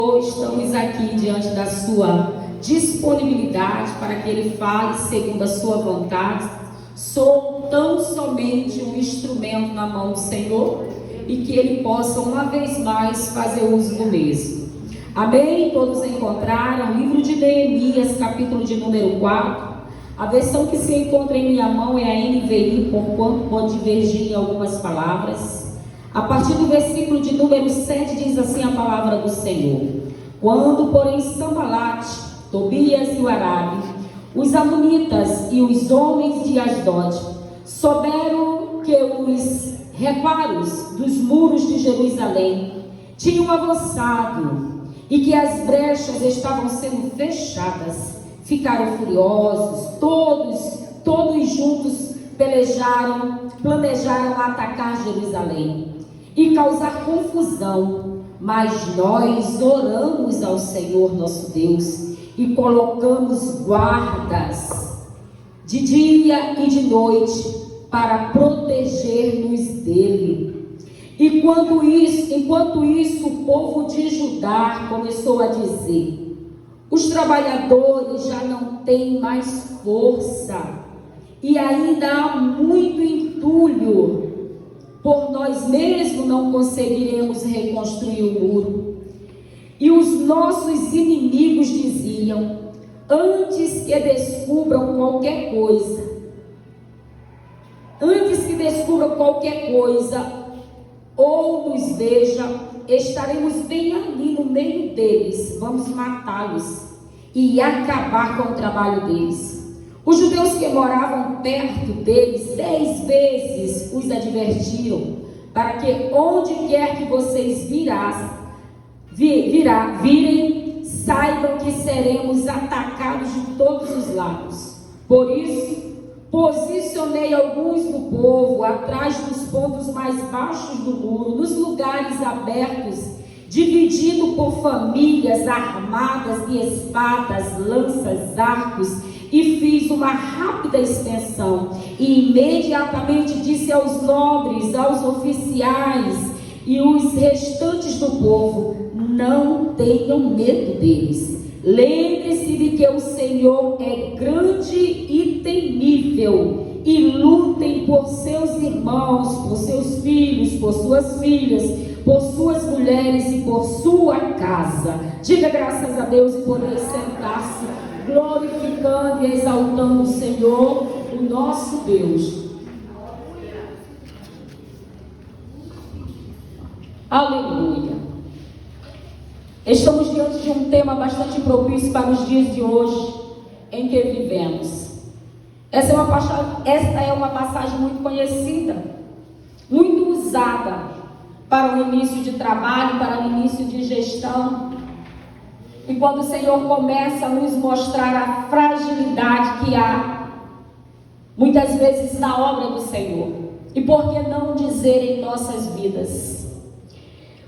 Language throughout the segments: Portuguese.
Estamos aqui diante da sua disponibilidade para que Ele fale segundo a sua vontade. Sou tão somente um instrumento na mão do Senhor e que Ele possa uma vez mais fazer uso do mesmo. Amém? Todos encontraram o livro de Neemias, capítulo de número 4. A versão que se encontra em minha mão é a NVI, porquanto pode divergir em algumas palavras. A partir do versículo de número 7 diz assim a palavra do Senhor: Quando, porém, Sanbalate, Tobias e o Arabe, os amonitas e os homens de Asdod, souberam que os reparos dos muros de Jerusalém tinham avançado e que as brechas estavam sendo fechadas, ficaram furiosos, todos juntos planejaram atacar Jerusalém e causar confusão. Mas nós oramos ao Senhor nosso Deus e colocamos guardas de dia e de noite para proteger-nos dele. E enquanto isso, o povo de Judá começou a dizer: os trabalhadores já não têm mais força e ainda há muito entulho. Por nós mesmos não conseguiremos reconstruir o muro. E os nossos inimigos diziam: antes que descubram qualquer coisa, ou nos vejam, estaremos bem ali no meio deles, vamos matá-los e acabar com o trabalho deles. Os judeus que moravam perto deles 10 vezes os advertiram, para que onde quer que vocês virem, saibam que seremos atacados de todos os lados. Por isso, posicionei alguns do povo atrás dos pontos mais baixos do muro, nos lugares abertos, dividido por famílias armadas de espadas, lanças, arcos, e fiz uma rápida extensão, e imediatamente disse aos nobres, aos oficiais e os restantes do povo: não tenham medo deles. Lembre-se de que o Senhor é grande e temível, e lutem por seus irmãos, por seus filhos, por suas filhas, por suas mulheres e por sua casa. Diga graças a Deus e poder sentar-se, glorificando e exaltando o Senhor, o nosso Deus. Aleluia. Estamos diante de um tema bastante propício para os dias de hoje em que vivemos. Esta é uma passagem muito conhecida, muito usada para o início de trabalho, para o início de gestão. E quando o Senhor começa a nos mostrar a fragilidade que há, muitas vezes, na obra do Senhor, e por que não dizer em nossas vidas.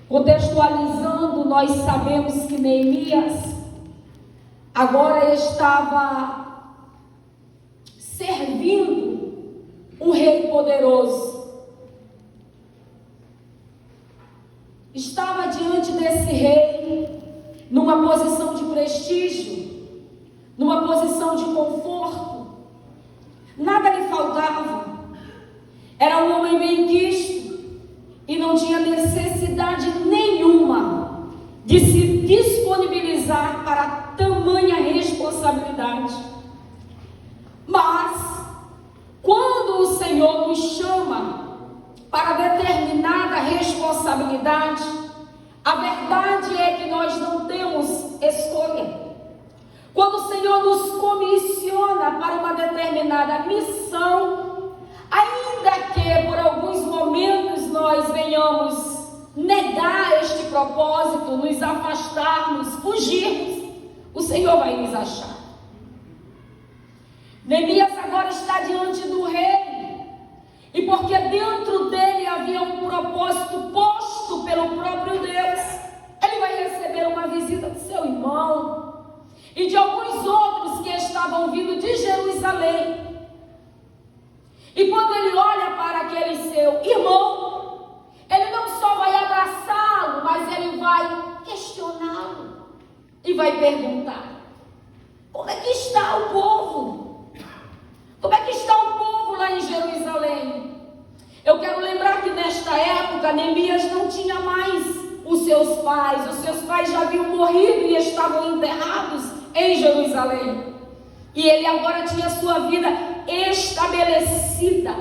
Contextualizando, nós sabemos que Neemias agora estava servindo um rei poderoso. Estava diante desse rei numa posição de prestígio, numa posição de conforto. Nada lhe faltava. Era um homem bem quisto e não tinha necessidade nenhuma de se disponibilizar para tamanha responsabilidade. Mas, quando o Senhor nos chama para determinada responsabilidade, a verdade é que nós não temos escolha. Quando o Senhor nos comissiona para uma determinada missão, ainda que por alguns momentos nós venhamos negar este propósito, nos afastarmos, fugirmos, o Senhor vai nos achar. Neemias agora está diante do rei, e porque dentro dele havia um propósito posto pelo próprio Deus, ele vai receber uma visita de seu irmão e de alguns outros que estavam vindo de Jerusalém. E quando ele olha para aquele seu irmão, ele não só vai abraçá-lo, mas ele vai questioná-lo e vai perguntar: como é que está o povo? Como é que está o povo lá em Jerusalém? Eu quero lembrar que nesta época Neemias não tinha mais os seus pais já haviam morrido e estavam enterrados em Jerusalém. E ele agora tinha sua vida estabelecida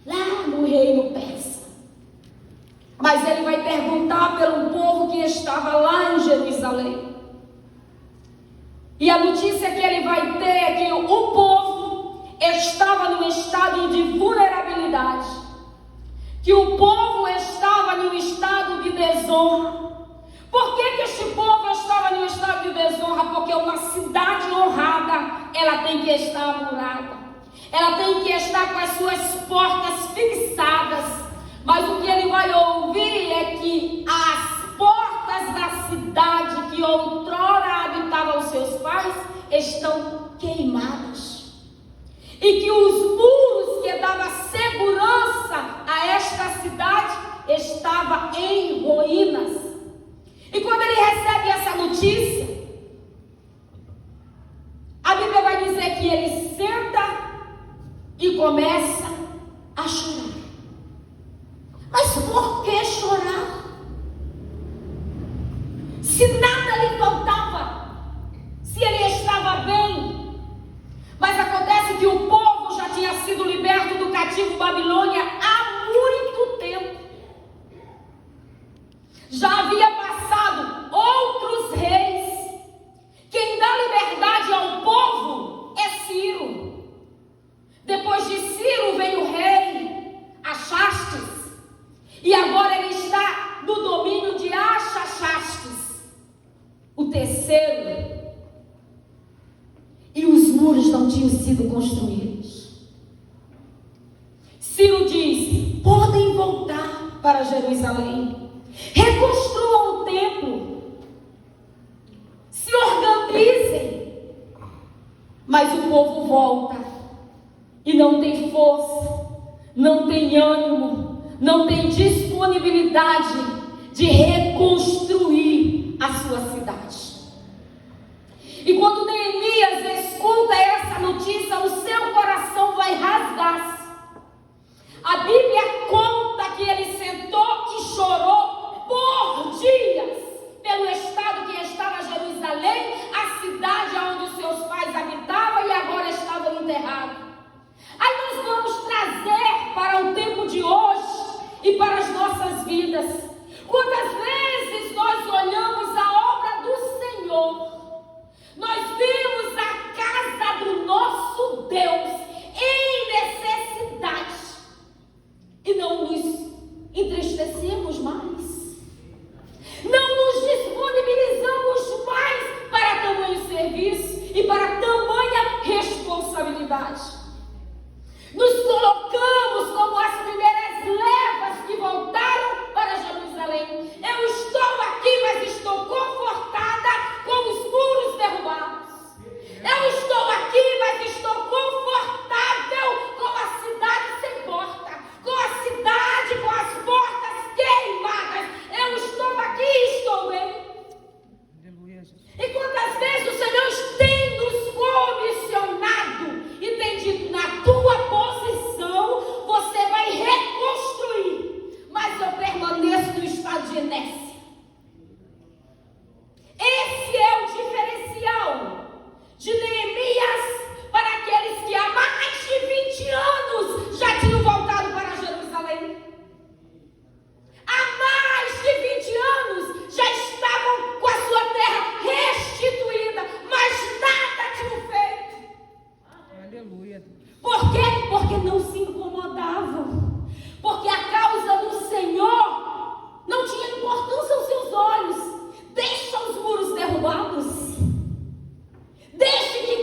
lá no reino persa. Mas ele vai perguntar pelo povo que estava lá em Jerusalém. E a notícia que ele vai ter é que o povo estava num estado de vulnerabilidade, que o povo estava num estado de desonra. Por que este povo estava num estado de desonra? Porque uma cidade honrada, ela tem que estar amurada, ela tem que estar com as suas portas fixadas. Mas o que ele vai ouvir é que as portas da cidade que outrora habitavam os seus pais estão queimadas, e que os muros que davam segurança a esta cidade estavam em ruínas. E quando ele recebe essa notícia, a Bíblia vai dizer que ele senta e começa a chorar. Mas por que chorar? Se nada lhe faltava, se ele estava bem. Mas acontece que o povo já tinha sido liberto do cativo Babilônia há muito tempo. Já havia passado outros reis. Quem dá liberdade ao povo é Ciro. Depois de Ciro vem o rei Artaxerxes. E agora ele está no domínio de Artaxerxes, o terceiro. E os muros não tinham sido construídos. Ciro diz: podem voltar para Jerusalém, reconstruam o templo, se organizem. Mas o povo volta e não tem força, não tem ânimo, não tem disponibilidade de reconstruir a sua cidade. E quando Neemias escuta essa notícia, o seu coração vai rasgar-se. A Bíblia conta que ele sentou e chorou por dias pelo estado que estava Jerusalém, a cidade onde os seus pais habitavam e agora estavam enterrados. Aí nós vamos trazer para o tempo de hoje e para as nossas vidas. Quantas vezes nós olhamos a obra do Senhor, nós vimos a casa do nosso Deus em necessidade e não nos entristecemos mais, não nos disponibilizamos mais para tamanho serviço e para tamanha responsabilidade. Nos colocamos como as primeiras levas que voltaram para Jerusalém. Eu estou aqui, mas estou confortada com os muros derrubados. Eu estou aqui, mas estou confortável com a cidade sem porta, com a cidade com as portas queimadas. Eu estou aqui e estou bem. E quantas vezes o Senhor tem nos comissionado e tem dito: na tua posição você vai reconstruir, mas eu permaneço no estado de inércia. Esse é o diferencial de Neemias para aqueles que há mais de 20 anos já tinham voltado para Jerusalém. Há mais de 20 anos já estavam com a sua terra restituída, mas nada tinham feito. Aleluia. Por quê? Porque não se incomodavam. Porque a causa do Senhor não tinha importância aos seus olhos. Deixa os muros derrubados. Deixe que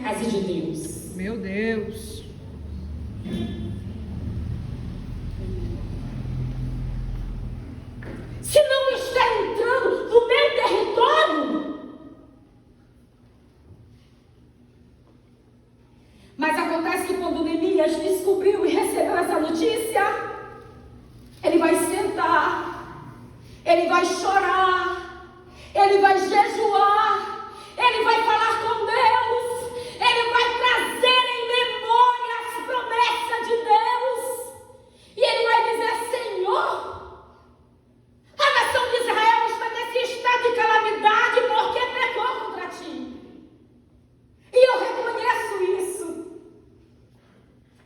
casa de Deus. Meu Deus. Se não está entrando no meu território. Mas acontece que quando Neemias descobriu e recebeu essa notícia, ele vai sentar, ele vai chorar, ele vai jejuar, ele vai falar com Deus, ele vai trazer em memória as promessas de Deus, e ele vai dizer: Senhor, a nação de Israel está nesse estado de calamidade porque pecou contra ti. E eu reconheço isso.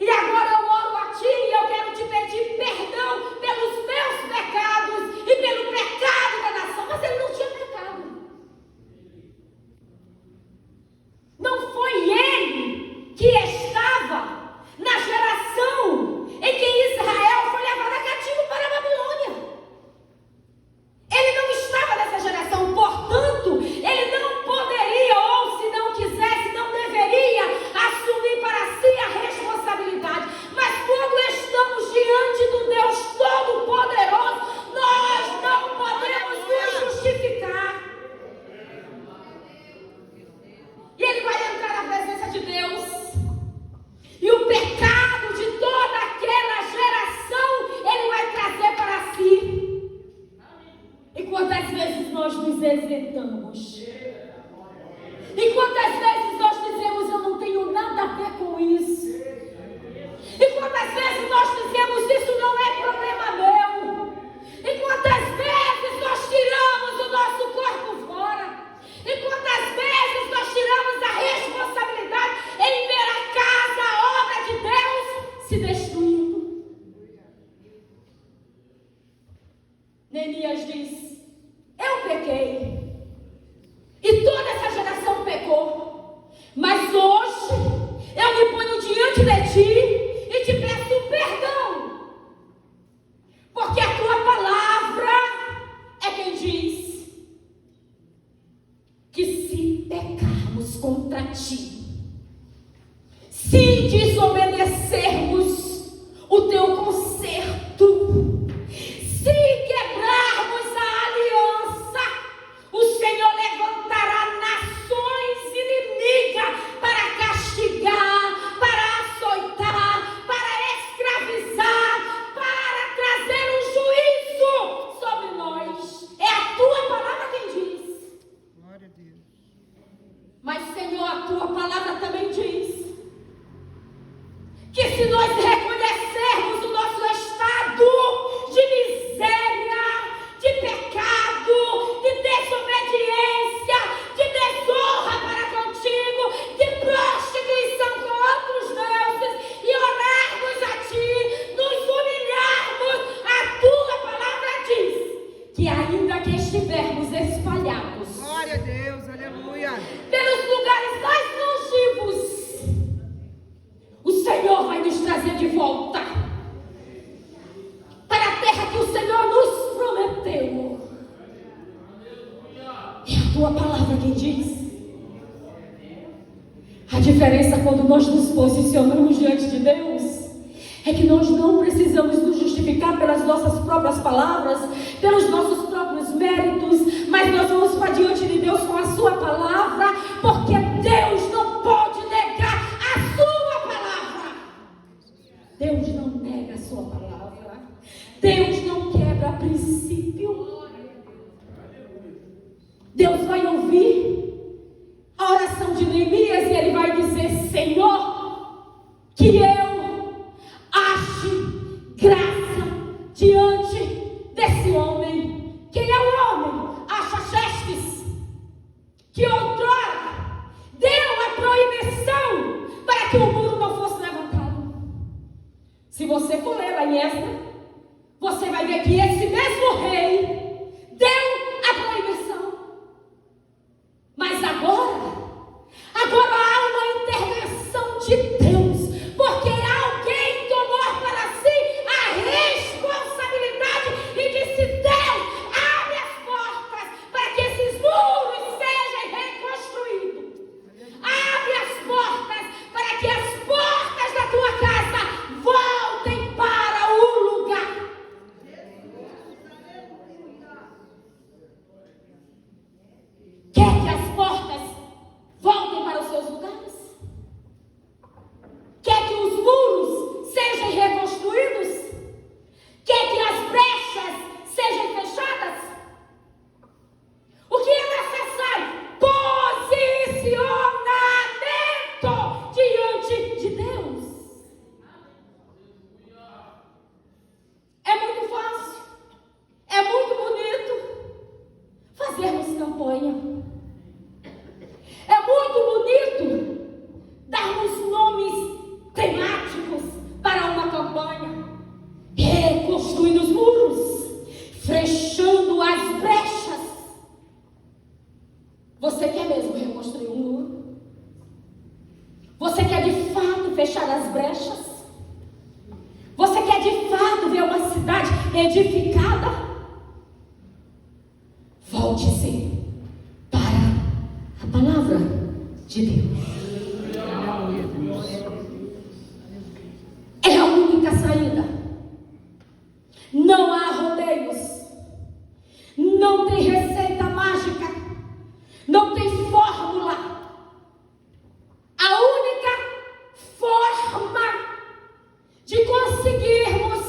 E agora eu oro a ti e eu quero te pedir perdão pelos meus pecados e pelo pecado da nação. Mas ele não tinha pecado. Não foi ele que estava na geração em que Israel foi levada cativo para a Babilônia. Ele não estava nessa geração, portanto, ele não poderia, ou se não quisesse, não deveria assumir para si a responsabilidade. Mas quando estamos diante do Deus Todo-Poderoso, nós não podemos nos justificar. E ele vai entrar na presença de Deus, e o pecado de toda aquela geração ele vai trazer para si. E quantas vezes nós nos isentamos? E quantas vezes nós dizemos: eu não tenho nada a ver com isso? E quantas vezes nós dizemos: isso não é problema meu? E quantas vezes nós tiramos o nosso corpo fora? E quantas vezes nós tiramos a responsabilidade em ver a casa, a obra de Deus se destruindo? Neemias diz: eu pequei, e toda essa geração pecou, mas hoje eu me ponho diante de ti e te peço perdão, porque a tua palavra é quem diz que se pecarmos contra ti, se desobedecermos o teu conserto, se quebrarmos a aliança, o Senhor levantará nações inimigas para castigar, para açoitar, para escravizar, para trazer um juízo sobre nós. É a tua palavra quem diz. Glória a Deus. Mas, Senhor, a tua palavra também diz que se nós reconhecermos o nosso estado de miséria, de pecado, de desobediência, de desonra para contigo, de prostituição com outros deuses, e orarmos a ti, nos humilharmos, a tua palavra diz que ainda que estivermos espalhados Glória a Deus, aleluia. pelos lugares mais longínquos, o Senhor vai nos trazer de volta para a terra que o Senhor nos prometeu. É a tua palavra quem diz. A diferença quando nós nos posicionamos diante de Deus é que nós não precisamos nos justificar pelas nossas próprias palavras, pelos nossos próprios méritos, mas nós vamos para diante de Deus com a sua palavra, porque Deus não pode negar a sua palavra. Deus não nega a sua palavra. Deus não quebra princípio. Deus vai ouvir a oração de Neemias e ele vai dizer: Senhor, que eu ache graça diante desse homem. Quem é o homem? Artaxerxes, que outrora deu a proibição para que o muro não fosse levantado. Se você for ler lá em Esdras, você vai ver que esse mesmo rei deu a proibição. Mas agora há uma intervenção de Deus, porque alguém tomou para si a responsabilidade e disse: Deus, abre as portas para que esses muros sejam reconstruídos. Abre as portas Você quer de fato fechar as brechas? Você quer de fato ver uma cidade edificada? Volte-se para a palavra de Deus. É a única saída. Não há rodeios. Não tem receita mágica. Não tem fórmula. A única forma de conseguirmos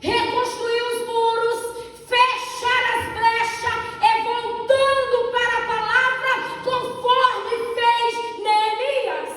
reconstruir os muros, fechar as brechas, é voltando para a palavra, conforme fez Neemias.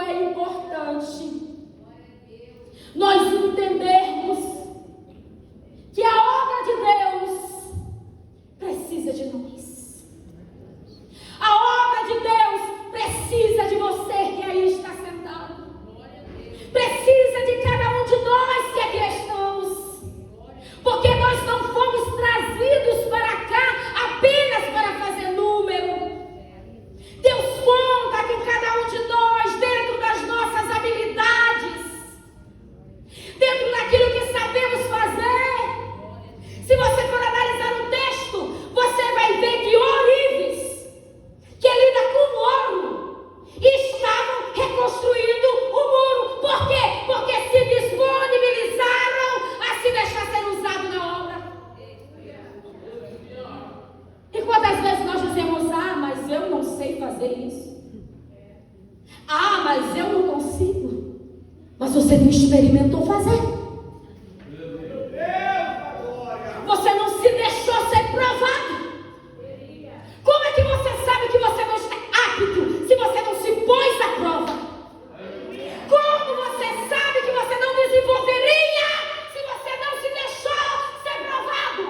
é importante nós entendermos que a obra de Deus precisa de nós. A obra de Deus precisa de você que aí está sentado. Precisa de cada um de nós que aqui estamos. Porque nós não fomos trazidos para cá apenas para fazer número. Deus conta com cada um de nós dentro das nossas habilidades, dentro daquilo que sabemos fazer. Se você for analisar o texto, você vai ver que ourives, que lida com ouro, estavam reconstruindo o muro. Por quê? Porque se disponibilizaram a se deixar ser usado na obra. E quantas vezes nós dizemos: mas eu não sei fazer isso. Mas eu não consigo. Mas você não experimentou fazer. Você não se deixou ser provado. Como é que você sabe que você não está apto se você não se pôs à prova? Como você sabe que você não desenvolveria se você não se deixou ser provado?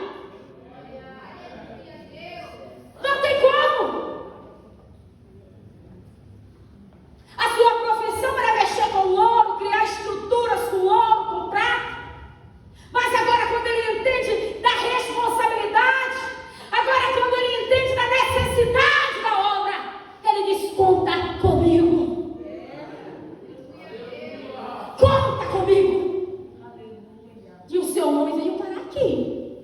Não tem como. A sua profissão era mexer com ouro, criar estruturas com ouro, com prata. Mas agora, quando ele entende da responsabilidade, agora quando ele entende da necessidade da obra, ele diz: conta comigo. Conta comigo. E o seu nome veio parar aqui.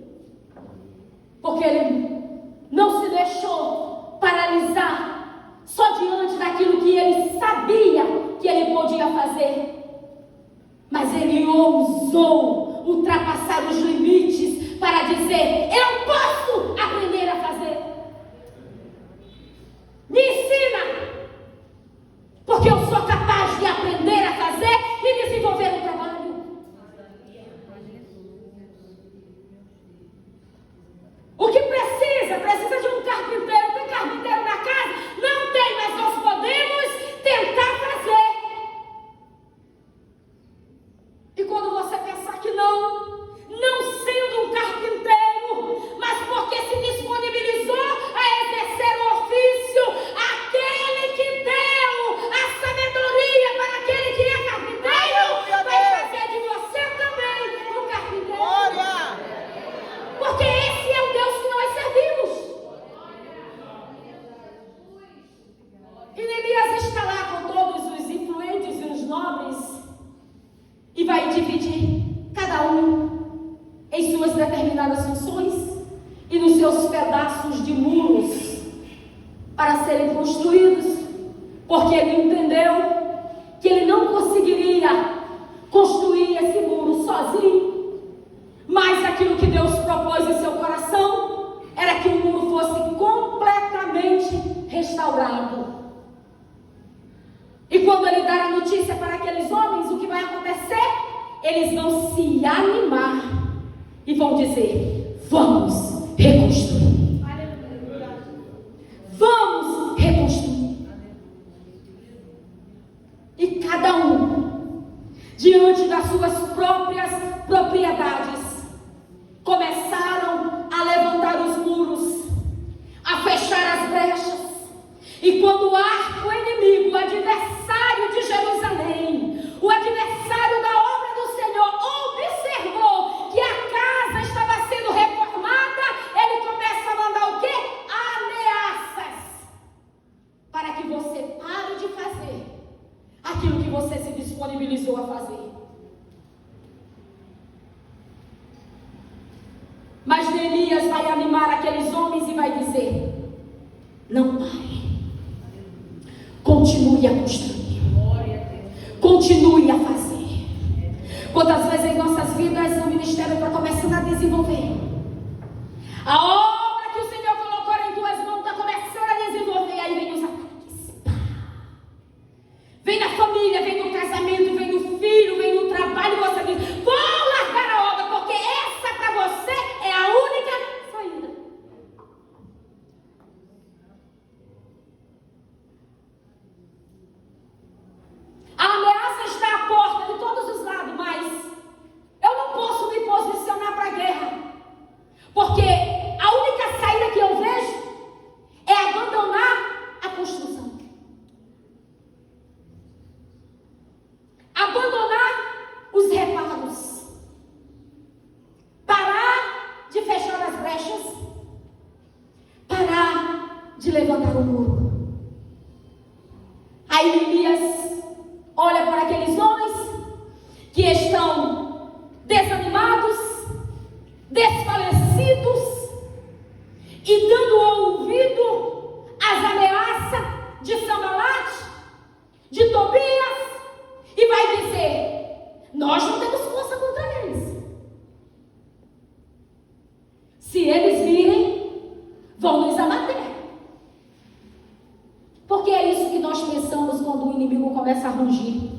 Porque ele não se deixou paralisar só diante daquilo que ele sabia que ele podia fazer. Mas ele ousou ultrapassar os limites para dizer: eu posso aprender a fazer. Me ensina, porque eu sou capaz de aprender a fazer e desenvolver um trabalho. O que precisa? Precisa de um carpinteiro. Tem carpinteiro na casa? Não tem, mas nós podemos tentar fazer. E quando você pensar que não sendo um carpinteiro, mas porque se disponibilizou a exercer o ofício, aquele que deu a sabedoria para aquele que é carpinteiro, vai fazer de você também um carpinteiro. Porque esse é o Deus que nós servimos. E Neemias está lá com todos os influentes e os nobres e vai dividir cada um em suas determinadas funções e nos seus pedaços de muros para serem construídos, porque ele entendeu que ele não conseguiria construir esse muro sozinho, mas aquilo que Deus propôs em seu coração era que o muro fosse completamente restaurado. E quando ele dar a notícia para aqueles homens, o que vai acontecer? Eles vão se animar e vão dizer: vamos reconstruir. Vamos reconstruir. E cada um, diante das suas próprias propriedades, começaram a levantar os muros, a fechar as brechas. E quando o arco inimigo, o adversário de Jerusalém, o adversário da obra do Senhor, observou que a casa estava sendo reformada, ele começa a mandar o quê? Ameaças. Para que você pare de fazer aquilo que você se disponibilizou a fazer. Mas Neemias vai animar aqueles homens e vai dizer: não pare. Continue a construir. Continue a fazer. Quantas vezes em nossas vidas o ministério está começando a desenvolver? A obra que o Senhor colocou em tuas mãos está começando a desenvolver. Aí vem os ataques. Vem na família, vem no casamento, vem no filho, vem no trabalho. E você diz: vou largar a obra, porque essa para você é a única saída. para o muro. Aí Neemias olha para aqueles homens que estão desanimados, desfalecidos e dando ouvido às ameaças de Sanbalate, de Tobias, e vai dizer: nós não temos força contra eles. Se eles virem, vão nos abater. Porque é isso que nós pensamos quando o inimigo começa a rugir.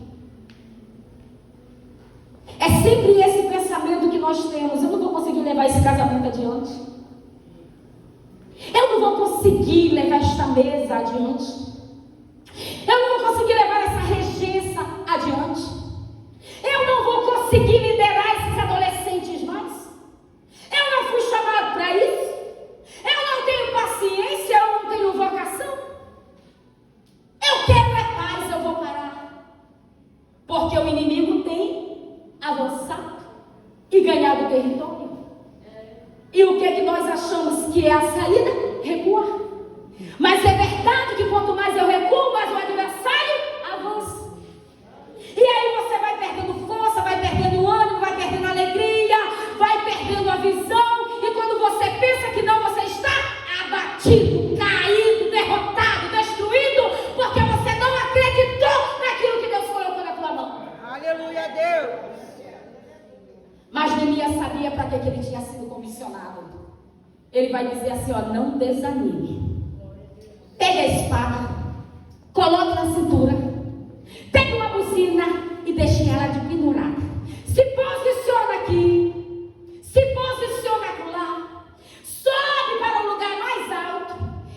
É sempre esse pensamento que nós temos: eu não vou conseguir levar esse casamento adiante. Eu não vou conseguir levar esta mesa adiante. Eu não vou conseguir levar essa regência adiante. Eu não vou conseguir liderar esses adolescentes mais. Eu não fui chamado para isso. Eu não tenho paciência, eu não tenho vocação. Eu quero é paz, eu vou parar. Porque o inimigo tem avançado e ganhado território. E o que é que nós achamos que é a saída? Recuar. Mas é verdade que quanto mais eu recuo, mais o adversário avança. E aí você vai perdendo força, vai perdendo ânimo, vai perdendo alegria, vai perdendo a visão. E quando você pensa que não, você está abatido, caído, derrotado, destruído, porque você não acreditou naquilo que Deus colocou na tua mão. Aleluia, Deus. Mas Neemias sabia para que ele tinha sido comissionado. Ele vai dizer assim, ó: não desanime. Pegue a espada, coloque na cintura, pegue uma buzina e deixe ela de pendurada. Se posiciona aqui, se posiciona lá, sobe para um lugar mais alto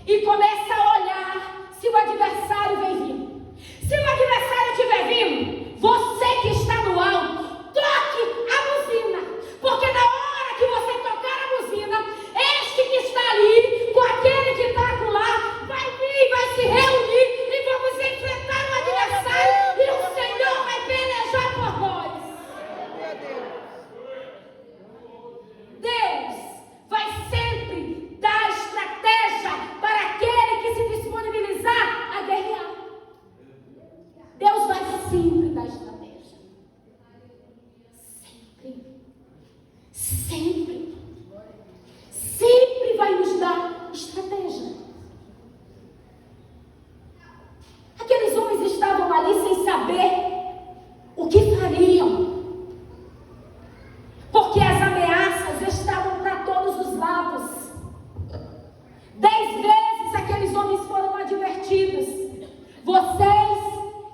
e começa a olhar se o adversário vem vindo. Se o adversário estiver vindo, você que está no alto, toque a buzina, porque na hora que você tocar a buzina, este que está ali, com aquele que está lá, vai vir, vai se reunir e vamos enfrentar o adversário e o Senhor vai pelejar por nós. Deus vai sempre dar estratégia para aquele que se disponibilizar a guerrear. Deus vai sempre dar estratégia. Sempre. Sempre vai nos dar estratégia. Aqueles homens estavam ali sem saber o que fariam, porque as ameaças estavam para todos os lados. 10 vezes aqueles homens foram advertidos: vocês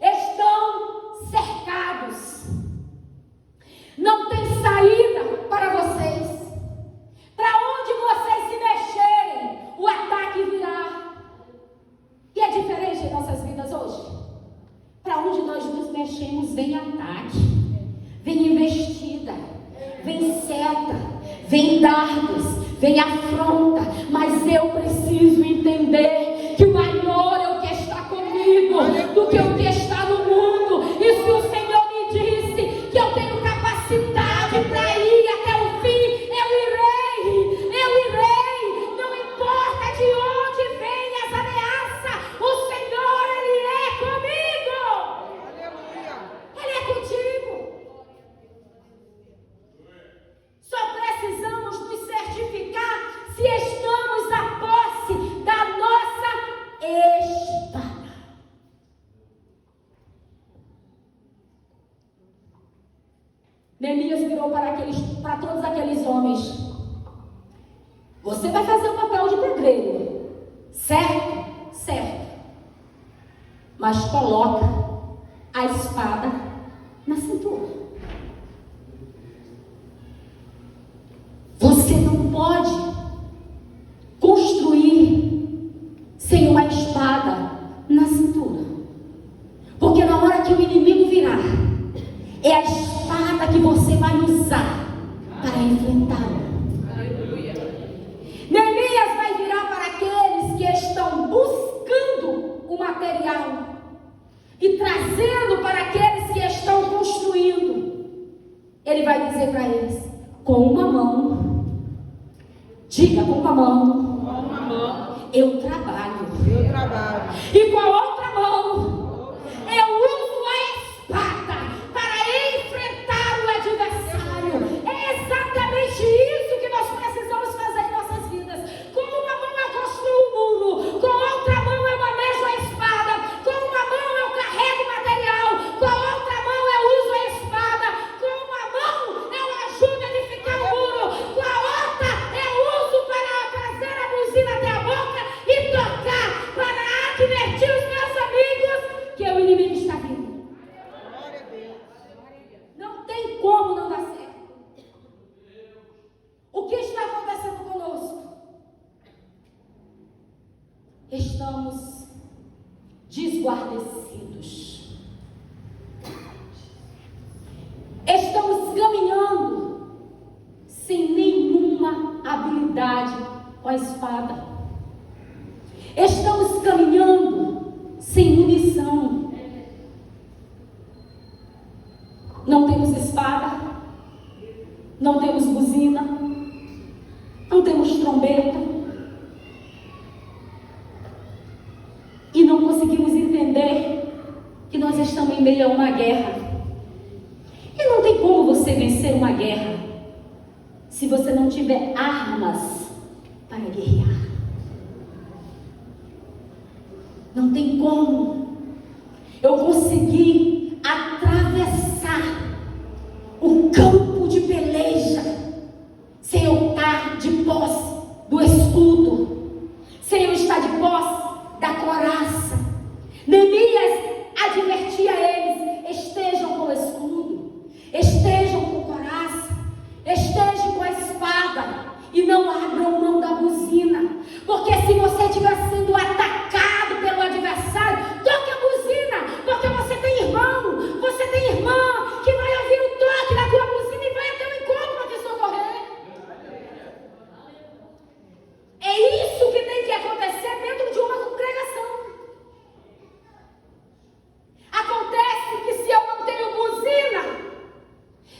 estão cercados, não tem saída para vocês. Para onde vocês se mexerem, o ataque virá. E é diferente em nossas vidas hoje. Para onde nós nos mexemos, vem ataque, vem investida, vem seta, vem dardos, vem afronta. Mas eu preciso entender que o maior é o que está comigo do que o que está no mundo. E se o Senhor me disse que eu tenho capacidade para ir até o fim, eu irei. Não importa de onde vem as ameaças, o Senhor, Ele é comigo. Aleluia. Ele é contigo. Só precisamos nos certificar se estamos a posse da nossa espada. Neemias virou para todos aqueles homens: você vai fazer o papel de pedreiro, certo? Certo. Mas coloca a espada na cintura. Você não pode construir sem uma espada na cintura. Porque na hora que o inimigo virar, é a espada que você vai usar para enfrentá-lo. Neemias vai virar para aqueles que estão buscando o material e trazendo para aqueles que estão construindo. Ele vai dizer para eles: com uma mão, diga com uma mão, eu trabalho. Eu trabalho. E com a outra mão, eu uso a espada para enfrentar o adversário. É exatamente isso que nós precisamos fazer em nossas vidas. Com uma mão eu construo um muro, com a outra mão eu manejo a espada, com uma mão eu carrego material, com a outra mão eu uso a espada, com uma mão eu ajudo a edificar o muro, com a outra eu uso para trazer a buzina até a boca e tocar, para advertir os meus amigos que o inimigo está vindo. Glória a Deus. Não tem como não dar certo. O que está acontecendo conosco? Estamos desguarnecidos. Estamos caminhando sem nenhuma habilidade com a espada. Estamos caminhando sem munição. Não temos espada, não temos buzina, não temos trombeta. E não conseguimos entender que nós estamos em meio a uma guerra. E não tem como você vencer uma guerra se você não tiver armas para guerrear. Não tem como eu conseguir atravessar o campo de peleja sem eu estar de posse do escudo, sem eu estar de posse da coraça. Neemias advertia eles: estejam com o escudo, estejam com coraça, estejam com a espada e não abram mão da buzina, porque se você estiver sendo atacado pelo adversário, toque a buzina, porque você tem irmão, você tem irmã que vai ouvir o toque da tua buzina e vai até o encontro para te socorrer. É isso que tem que acontecer dentro de uma congregação. Acontece que se eu não tenho buzina,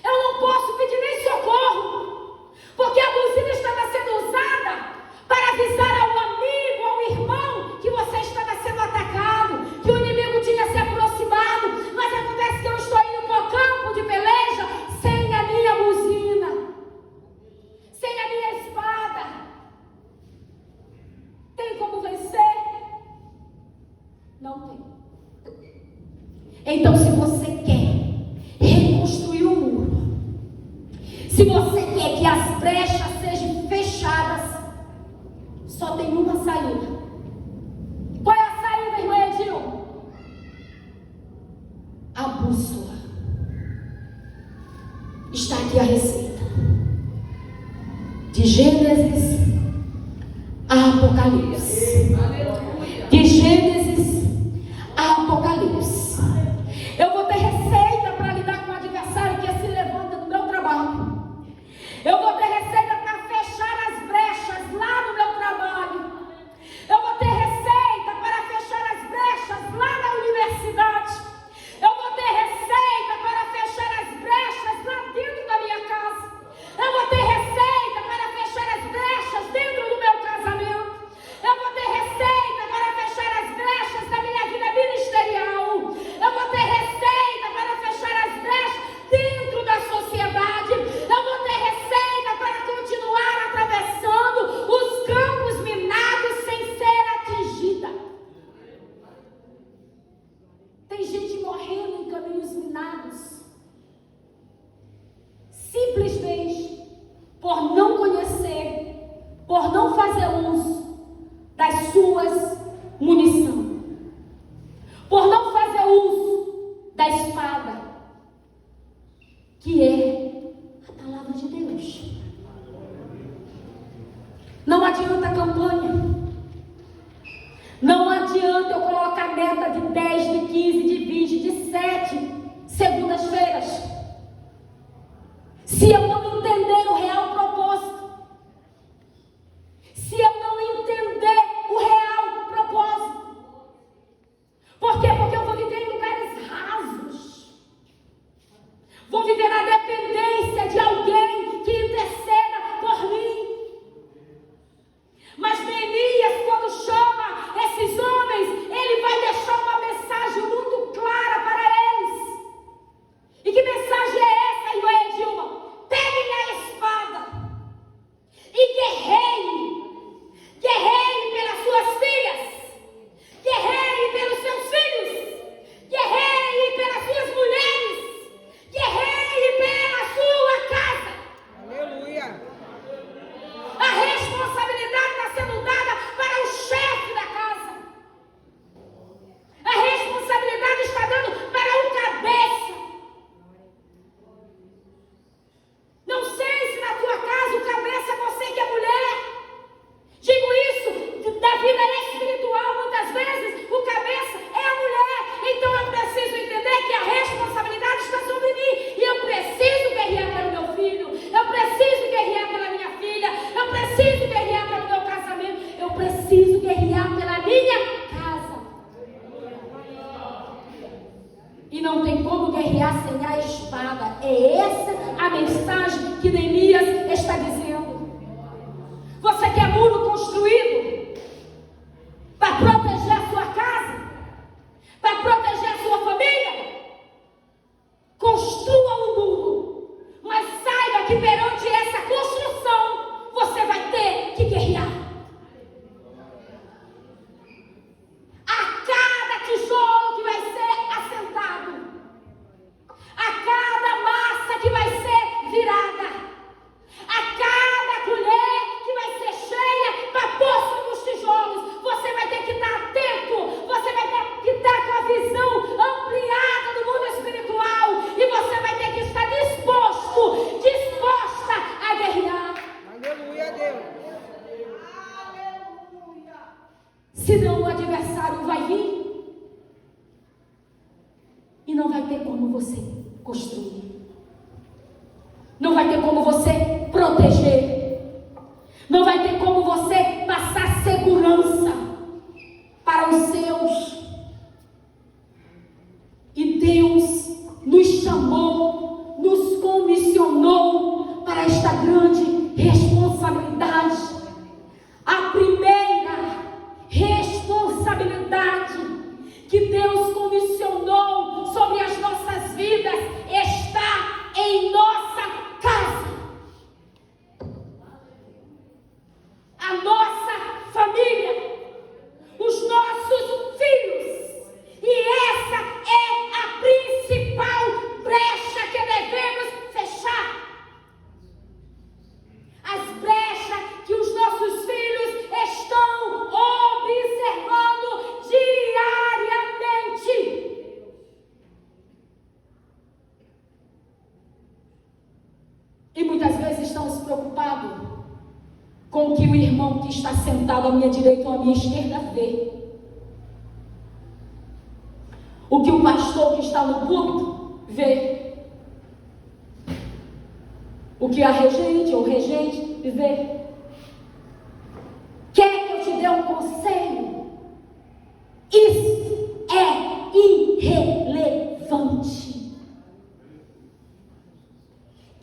eu não posso pedir nem socorro, porque a buzina estava sendo usada para avisar ao amigo, ao irmão, que você estava sendo atacado, que o inimigo tinha se aproximado. Mas acontece que eu estou indo para o campo de peleja sem a minha buzina, sem a minha espada. Tem como vencer? Não tem. Então, se você quer reconstruir o muro, se você quer que as brechas sejam fechadas, só tem uma saída. Qual é a saída, irmã Edil? A bússola. Está aqui a receita. De Gênesis a Apocalipse. De Gênesis a Apocalipse. Eu vou ter receita para lidar com o adversário que se levanta no meu trabalho. Eu vou ter receita para fechar as brechas lá no meu trabalho. Eu vou ter receita para fechar as brechas lá na universidade. Eu vou ter receita para fechar as brechas lá dentro da minha casa. Eu vou ter receita para fechar as brechas dentro do meu casamento. Eu vou ter receita para fechar as brechas da minha vida ministerial. Eu vou ter receita para fechar as brechas dentro da sociedade. Eu vou ter receita para continuar atravessando os campos minados sem ser atingida. Tem gente morrendo em caminhos minados, simplesmente por não conhecer, por não fazer uso das suas munições, por não fazer uso da espada, que é a palavra de Deus. Não adianta campanha, não adianta eu colocar meta de 10, de 15, de 20, de 7 segundas-feiras, se eu não entender o real propósito, se eu não entender o real propósito. Por quê? Porque eu vou viver em lugares rasos. E não tem como guerrear sem a espada. É essa a mensagem que Neemias está dizendo. Você quer muro construído para proteger a sua casa, para proteger a sua família? Construa um muro, mas saiba que perante essa construção você vai ter que guerrear. A cada tijolo que vai ser assentado, a cada massa que vai ser virada, a cada colher que vai ser cheia para pôr sobre os tijolos, você vai ter que estar atento, você vai ter que estar com a visão ampliada do mundo espiritual, e você vai ter que estar disposta a guerrear. Aleluia, Deus. Senão o adversário vai vir e não vai ter como você construir, não vai ter como você proteger, não vai ter como você passar segurança para os seus. E Deus nos chamou, nos comissionou para esta grande responsabilidade. A primeira responsabilidade que Deus comissionou sobre as nossas vidas está em nossa casa. A nossa família, os nossos filhos. E essa é a principal brecha que devemos fechar. As brechas que os nossos filhos estão observando diariamente. E muitas vezes estamos preocupados com o que o irmão que está sentado à minha direita ou à minha esquerda vê. O que o pastor que está no púlpito vê. O que a regente ou regente vê. Quer que eu te dê um conselho? Isso é irrelevante.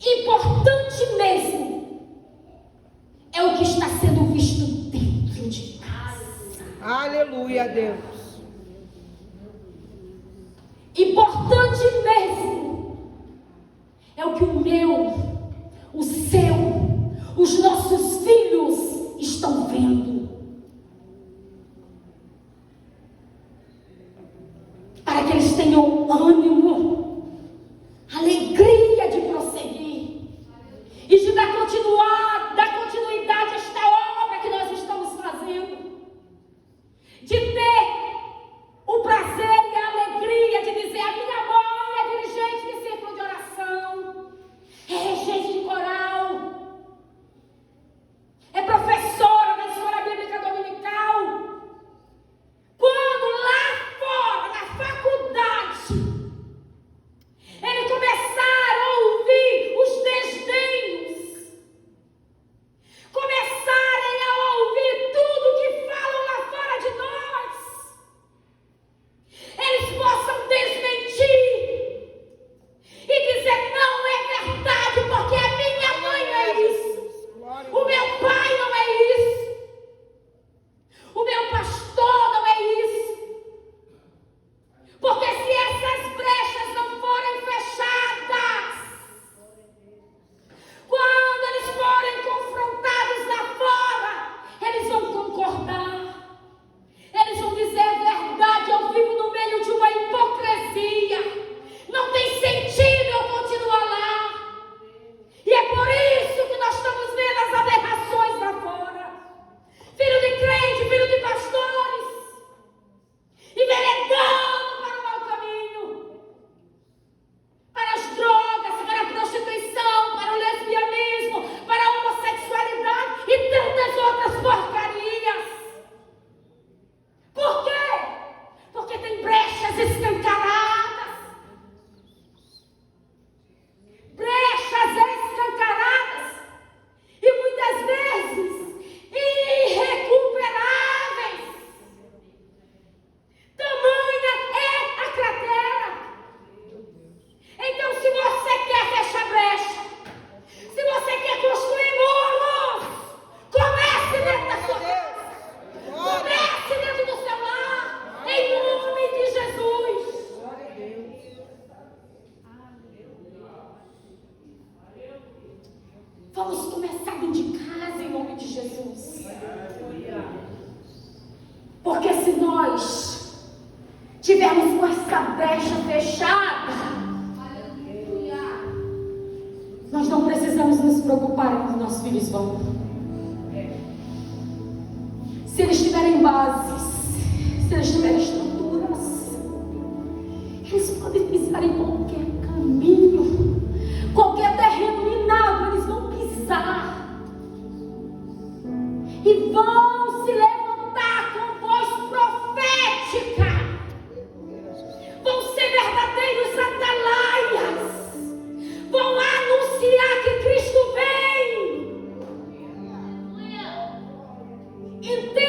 Importante mesmo é o que está sendo visto dentro de casa. Aleluia, Deus. Importante mesmo é o que o meu, o seu, os nossos filhos estão vendo. Para que eles tenham ânimo, alegria de prosseguir e de dar continuidade a esta obra que nós estamos fazendo. De ter o prazer e a alegria de dizer: a minha mãe é dirigente de círculo de oração, é regente de coral, Vamos começar dentro de casa em nome de Jesus. Porque se nós tivermos com essa brecha fechada, nós não precisamos nos preocupar com o que nossos filhos vão. Se eles tiverem bases, se eles tiverem estruturas, eles podem pisar em qualquer caminho, qualquer terreno minado, eles vão pisar e vão se levantar com voz profética, vão ser verdadeiros atalaias, vão anunciar que Cristo vem. Entenda